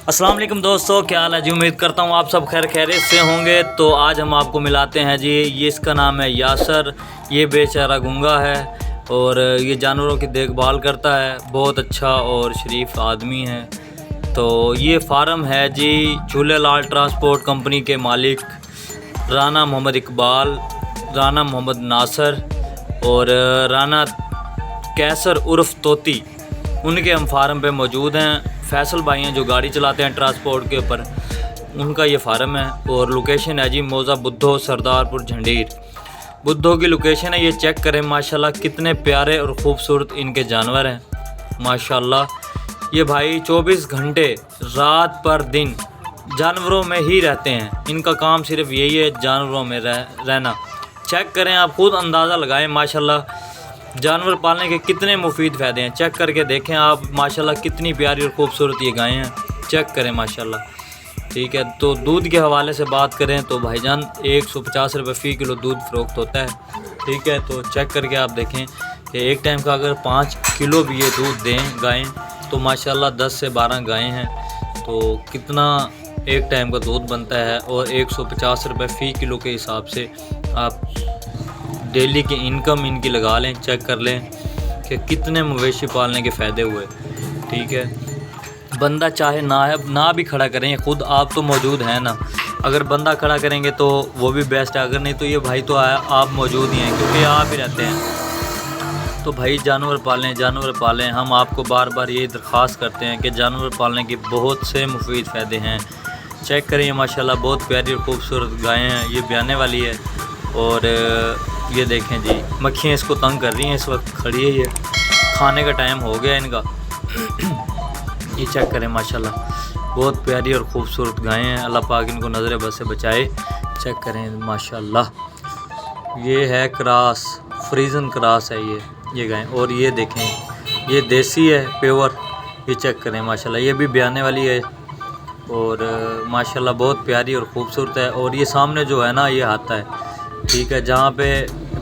अस्सलाम वालेकुम दोस्तों, क्या हाल है जी। उम्मीद करता हूँ आप सब खैर खैरियत से होंगे। तो आज हम आपको मिलाते हैं जी। ये इसका नाम है यासर। ये बेचारा गूंगा है और ये जानवरों की देखभाल करता है। बहुत अच्छा और शरीफ आदमी है। तो ये फार्म है जी झूलेलाल ट्रांसपोर्ट कंपनी के मालिक राना मोहम्मद इकबाल, राना मोहम्मद नासर और राना कैसर उर्फ तोती, उनके हम फार्म पे मौजूद हैं। फैसल भाई हैं जो गाड़ी चलाते हैं ट्रांसपोर्ट के ऊपर, उनका ये फार्म है। और लोकेशन है जी मौज़ा बुद्धो सरदारपुर झंडीर। बुद्धो की लोकेशन है, ये चेक करें माशाल्लाह कितने प्यारे और ख़ूबसूरत इनके जानवर हैं माशाल्लाह। ये भाई 24 घंटे रात पर दिन जानवरों में ही रहते हैं। इनका काम सिर्फ यही है, जानवरों में रहना। चेक करें, आप खुद अंदाज़ा लगाएं माशाल्लाह जानवर पालने के कितने मुफीद फ़ायदे हैं। चेक करके देखें आप माशाल्लाह कितनी प्यारी और ख़ूबसूरत ये गायें हैं। चेक करें माशाल्लाह, ठीक है। तो दूध के हवाले से बात करें तो भाईजान 150 रुपये फ़ी किलो दूध फ़रोख्त होता है, ठीक है। तो चेक करके आप देखें कि एक टाइम का अगर 5 किलो भी ये दूध दें गायें तो माशाल्लाह 10 से 12 गायें हैं तो कितना एक टाइम का दूध बनता है। और 150 रुपये फ़ी किलो के हिसाब से आप डेली की इनकम इनकी लगा लें। चेक कर लें कि कितने मवेशी पालने के फ़ायदे हुए, ठीक है। बंदा चाहे ना भी खड़ा करें, खुद आप तो मौजूद हैं ना। अगर बंदा खड़ा करेंगे तो वो भी बेस्ट है, अगर नहीं तो ये भाई तो आप मौजूद ही हैं क्योंकि आप ही रहते हैं। तो भाई जानवर पालें। हम आपको बार बार ये दरख्वास्त करते हैं कि जानवर पालने के बहुत से मुफीद फ़ायदे हैं। चेक करें माशाल्लाह बहुत प्यारी और ख़ूबसूरत गायें हैं। ये ब्याने वाली है और ये देखें जी मक्खियाँ इसको तंग कर रही हैं, इस वक्त खड़ी है। ये खाने का टाइम हो गया इनका। ये चेक करें माशाल्लाह बहुत प्यारी और ख़ूबसूरत गायें हैं। अल्लाह पाक इनको नज़र बद से बचाए। चेक करें माशाल्लाह, ये है क्रॉस, फ्रीजन क्रॉस है ये गायें। और ये देखें ये देसी है प्योर। ये चेक करें माशाल्लाह, ये भी ब्याने वाली है और माशाल्लाह बहुत प्यारी और ख़ूबसूरत है। और ये सामने जो है ना ये हाथा है, ठीक है, जहाँ पे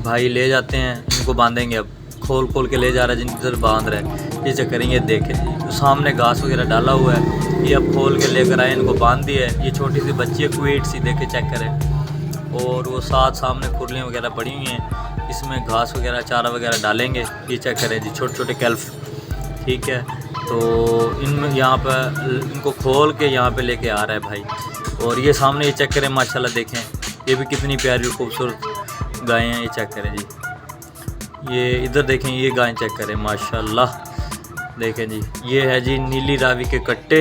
भाई ले जाते हैं इनको बांधेंगे। अब खोल के ले जा रहा है जिनकी तरफ बांध रहा है। ये चेक करेंगे, देखें तो सामने घास वगैरह डाला हुआ है। ये अब खोल के लेकर आए, इनको बांध दिया है। ये छोटी सी बच्ची है क्वीट सी, देखे चेक करें। और वो सामने खुरलियाँ वगैरह पड़ी हुई हैं, इसमें घास वगैरह चारा वगैरह डालेंगे। ये चेक करें जी छोटे छोटे कैल्फ, ठीक है। तो इन यहाँ पर इनको खोल के यहाँ पे लेके आ रहा है भाई। और ये सामने ये चेक करें माशाल्लाह, देखें ये भी कितनी प्यारी और खूबसूरत गायें हैं। ये चेक करें जी, ये इधर देखें ये गायें चेक करें माशाल्लाह। देखें जी ये है जी नीली रावी के कट्टे।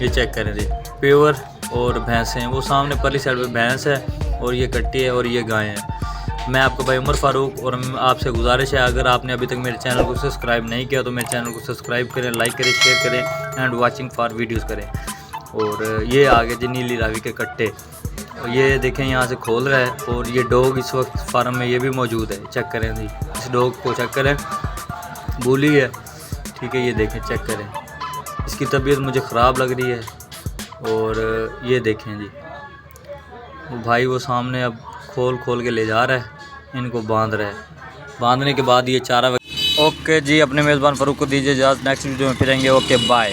ये चेक करें जी प्योर। और भैंसें हैं, वो सामने परली साइड पे भैंस है और ये कट्टी है और ये गायें हैं। मैं आपका भाई उमर फ़ारूक और आपसे गुजारिश है, अगर आपने अभी तक मेरे चैनल को सब्सक्राइब नहीं किया तो मेरे चैनल को सब्सक्राइब करें, लाइक करें, शेयर करें एंड वाचिंग फॉर वीडियोज़ करें। और ये आगे जी नीली रावी के कट्टे, और ये देखें यहाँ से खोल रहा है। और ये डॉग इस वक्त फार्म में ये भी मौजूद है। चेक करें जी इस डॉग को, चेक करें बूली है, ठीक है। ये देखें चेक करें, इसकी तबीयत मुझे ख़राब लग रही है। और ये देखें जी वो भाई वो सामने अब खोल के ले जा रहा है, इनको बांध रहा है। बांधने के बाद ये चारा ओके जी, अपने मेज़बान फ़ारूक को दीजिए इजाज़त। नेक्स्ट वीडियो में फिर आएंगे। Okay bye.